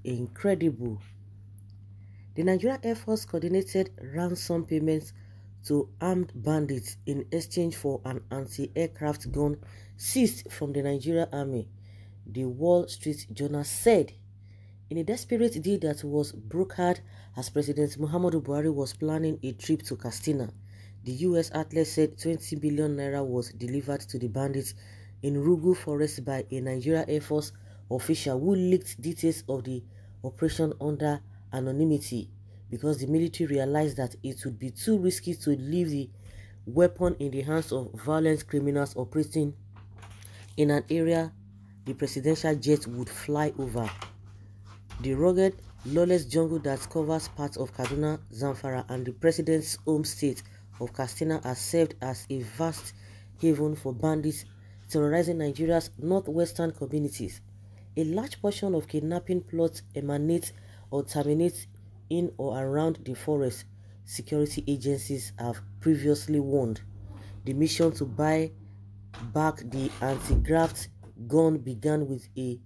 incredible. The Nigerian Air Force coordinated ransom payments to armed bandits in exchange for an anti-aircraft gun seized from the Nigerian Army, the Wall Street Journal said. In a desperate deal that was brokered as President Muhammadu Buhari was planning a trip to Katsina, the U.S. outlet said 20 billion naira was delivered to the bandits in Rugu Forest by a Nigerian Air Force official who leaked details of the operation under anonymity because the military realized that it would be too risky to leave the weapon in the hands of violent criminals operating in an area the presidential jet would fly over. The rugged, lawless jungle that covers parts of Kaduna, Zamfara, and the president's home state of Katsina has served as a vast haven for bandits terrorizing Nigeria's northwestern communities. A large portion of kidnapping plots emanate or terminate in or around the forest, security agencies have previously warned. The mission to buy back the anti-graft gun began with a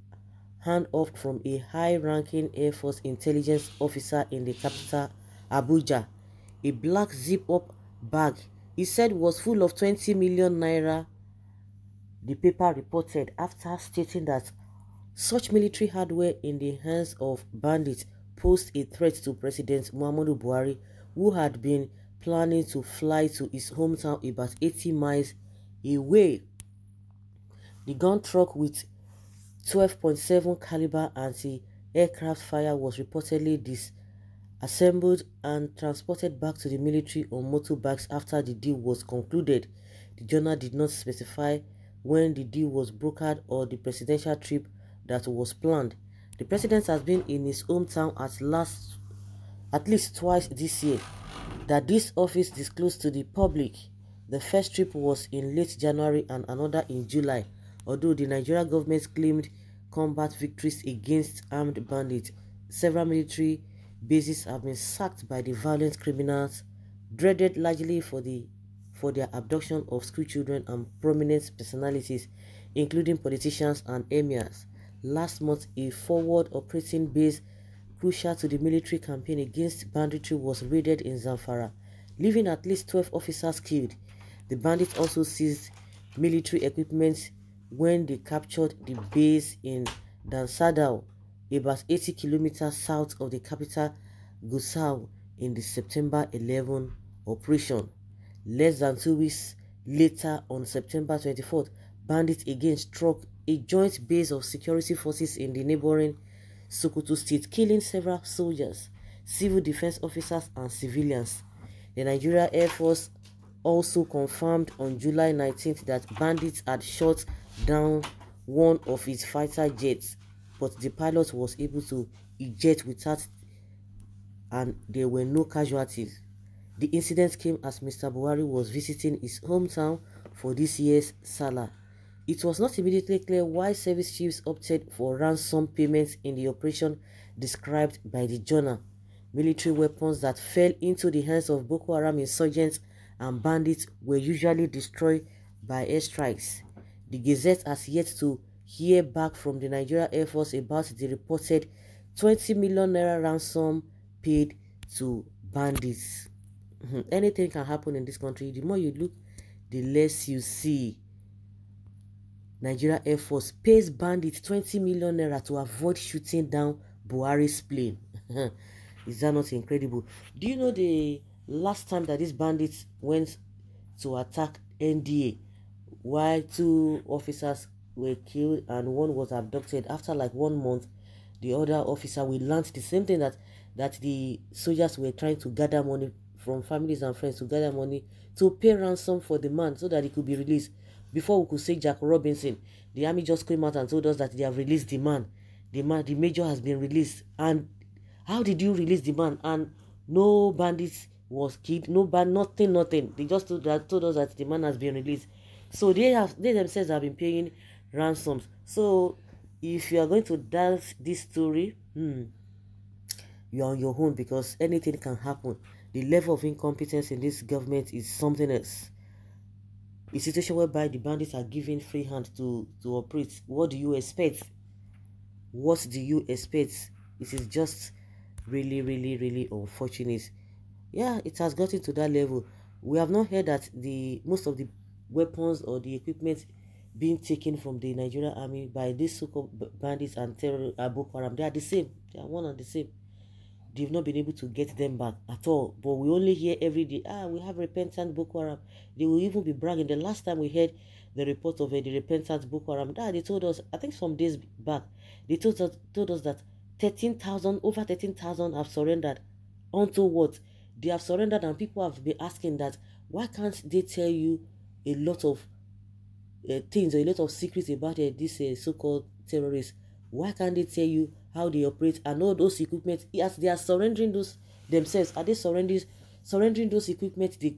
handoff from a high-ranking Air Force intelligence officer in the capital, Abuja. A black zip-up bag, he said, was full of 20 million naira, the paper reported, after stating that such military hardware in the hands of bandits posed a threat to President Muhammadu Buhari, who had been planning to fly to his hometown about 80 miles away. The gun truck with 12.7 caliber anti-aircraft fire was reportedly disassembled and transported back to the military on motorbikes after the deal was concluded. The journal did not specify when the deal was brokered or the presidential trip that was planned. The president has been in his hometown at least twice this year, that this office disclosed to the public. The first trip was in late January and another in July. Although the Nigerian government claimed combat victories against armed bandits, several military bases have been sacked by the violent criminals, dreaded largely for their abduction of school children and prominent personalities, including politicians and emirs. Last month, a forward operating base crucial to the military campaign against banditry was raided in Zamfara, leaving at least 12 officers killed. The bandits also seized military equipment when they captured the base in Dansadao, about 80 kilometers south of the capital Gusau, in the September 11 operation. Less than 2 weeks later, on September 24th, bandits again struck a joint base of security forces in the neighboring Sokoto state, killing several soldiers, civil defense officers, and civilians. The Nigerian Air Force also confirmed on July 19th that bandits had shot down one of its fighter jets, but the pilot was able to eject without, and there were no casualties. The incident came as Mr. Buhari was visiting his hometown for this year's Salah. It was not immediately clear why service chiefs opted for ransom payments in the operation described by the journal. Military weapons that fell into the hands of Boko Haram insurgents and bandits were usually destroyed by airstrikes. The Gazette has yet to hear back from the Nigerian Air Force about the reported 20 million naira ransom paid to bandits. Anything can happen in this country. The more you look, the less you see. Nigeria Air Force pays bandits 20 million naira to avoid shooting down Buhari's plane. Is that not incredible? Do you know the last time that these bandits went to attack NDA, while 2 officers were killed and 1 was abducted? After like 1 month, the other officer will learn the same thing, that the soldiers were trying to gather money from families and friends, to gather money to pay ransom for the man so that he could be released. Before we could say Jack Robinson, the army just came out and told us that they have released the man. The major has been released. And how did you release the man? And no bandits was killed, nothing. They just told us that the man has been released. So they themselves have been paying ransoms. So if you are going to dance this story, you are on your own, because anything can happen. The level of incompetence in this government is something else. A situation whereby the bandits are given free hand to operate. What do you expect? What do you expect? It is just really, really, really unfortunate. Yeah, it has gotten to that level. We have not heard that the most of the weapons or the equipment being taken from the Nigerian army by these so-called bandits and terror Boko Haram. They are the same. They are one and the same. They've not been able to get them back at all. But we only hear every day, we have repentant Boko Haram. They will even be bragging. The last time we heard the report of the repentant Boko Haram, they told us, I think some days back, they told us that 13,000, over 13,000 have surrendered. Onto what? They have surrendered, and people have been asking that, why can't they tell you a lot of things or a lot of secrets about this so-called terrorists? Why can't they tell you how they operate and all those equipment? As they are surrendering those themselves, are they surrendering those equipment they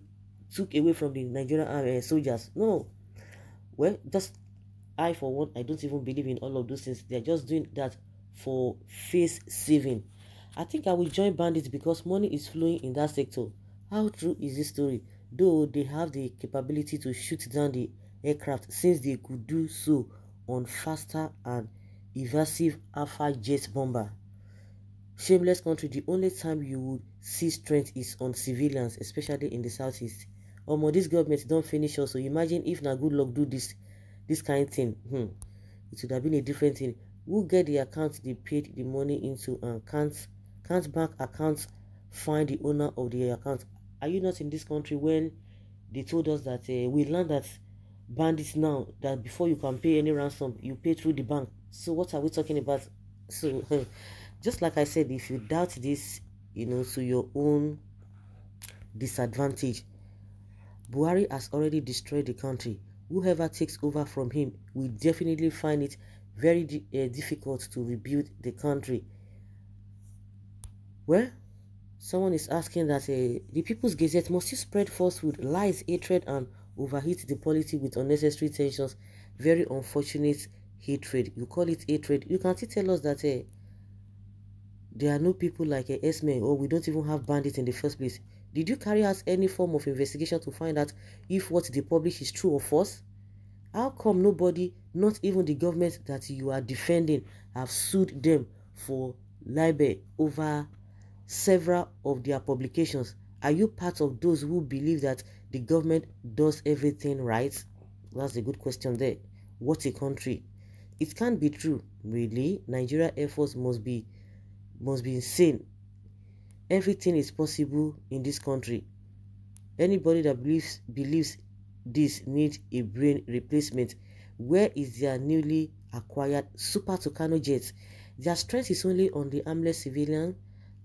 took away from the Nigerian soldiers? No. Well, just I for one, I don't even believe in all of those things. They're just doing that for face saving. I think I will join bandits because money is flowing in that sector. How true is this story? Though they have the capability to shoot down the aircraft, since they could do so on faster and evasive Alpha jet bomber. Shameless country, the only time you would see strength is on civilians, especially in the southeast. This government don't finish us, so imagine if na good luck do this kind of thing. It would have been a different thing. Who get the account they paid the money into, and can't bank accounts find the owner of the account? Are you not in this country when they told us that we learned that bandits now, that before you can pay any ransom, you pay through the bank? So what are we talking about? So just like I said, if you doubt this, to your own disadvantage, Buhari has already destroyed the country. Whoever takes over from him will definitely find it very difficult to rebuild the country. Well, someone is asking that the People's Gazette, must you spread falsehood, lies, hatred, and overheat the polity with unnecessary tensions? Very unfortunate hatred. You call it hatred. You can still tell us that there are no people like S-men, or we don't even have bandits in the first place. Did you carry out any form of investigation to find out if what they publish is true or false? How come nobody, not even the government that you are defending, have sued them for libel over several of their publications? Are you part of those who believe that the government does everything right? That's a good question there. What a country. It can't be true. Really? Nigeria Air Force must be insane. Everything is possible in this country. Anybody that believes this needs a brain replacement. Where is their newly acquired Super Tucano jets? Their strength is only on the armless civilian,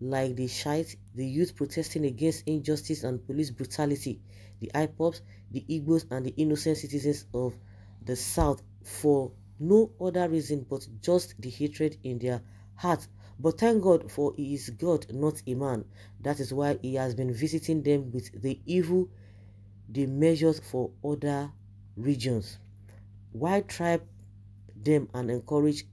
like the Shiite, the youth protesting against injustice and police brutality, the IPOPs, the Igbos, and the innocent citizens of the South, for no other reason but just the hatred in their heart. But thank God, for he is God, not a man. That is why he has been visiting them with the evil they measures for other regions. Why bribe them and encourage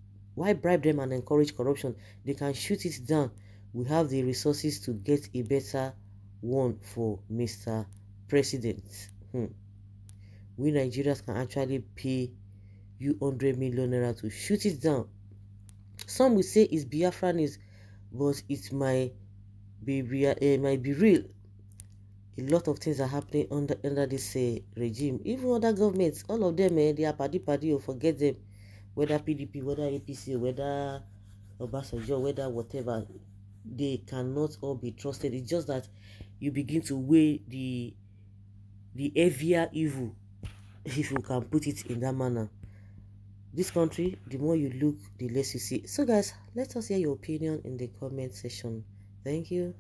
corruption? They can shoot it down. We have the resources to get a better one for Mr. President. We Nigerians can actually pay you 100 million naira to shoot it down. Some will say it's Biafra news, but it might be real. A lot of things are happening under this regime. Even other governments, all of them, they are party, or forget them. Whether PDP, whether APC, whether Obasanjo, whether whatever, they cannot all be trusted. It's just that you begin to weigh the heavier evil, if you can put it in that manner. This country, the more you look, the less you see. So guys, let us hear your opinion in the comment section. Thank you.